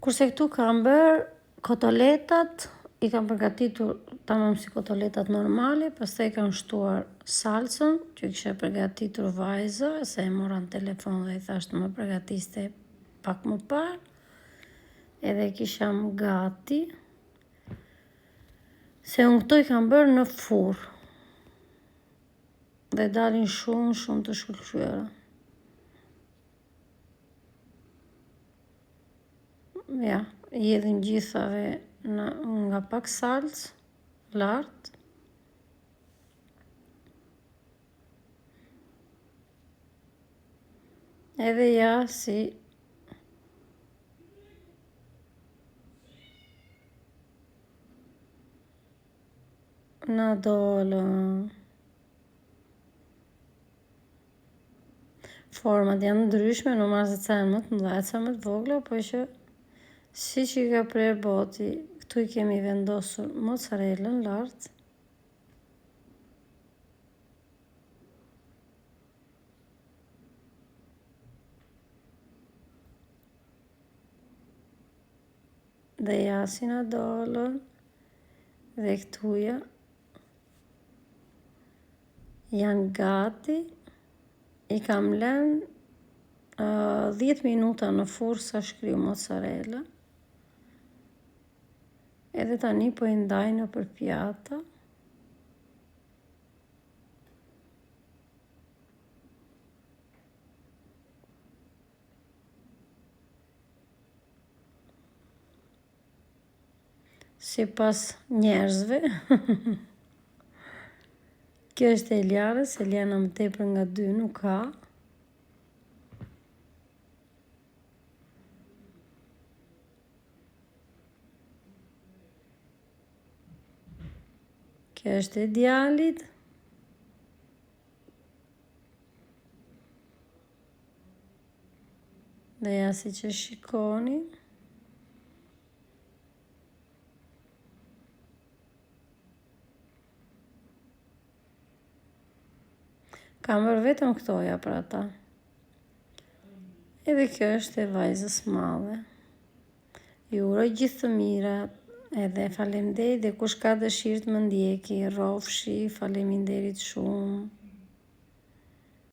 Kurse këtu kam bërë kotoletat, i kam përgatitur tamam si kotoletat normale, pastaj kam shtuar salsën, që kisha përgatitur vajza, se e mora në telefon dhe i thashtë më përgatiste pak më parë, edhe kisham gati, se unë këto i kam bërë në furrë, dhe dalin shumë të shkëlqyera. Ja, jedhin gjithave nga pak salcë, lartë. Edhe ja si na dolën. Format janë ndryshme, në marrë se ca janë më të mëdha, ca më të vogla, po që si që i ka prerë boti, këtu i kemi vendosur mozzarellën lartë. Dhe ja si na dolën, dhe këtuja janë gati. I kam lënë 10 minuta në furrë sa shkriju mozzarella. Edhe tani po i ndaj nëpër pjata. Sipas njerëzve, kjo është Elianës, Eliana më tepër nga 2 nuk ka. Kjo është e djalit. Dhe ja si që shikoni. Kam bërë vetëm këtoja për ata. Edhe kjo është e vajzës madhe. Ju uroj gjithë të mirat, edhe faleminderit, dhe kush ka dëshirë të më ndjeki, rrofshi, faleminderit shumë.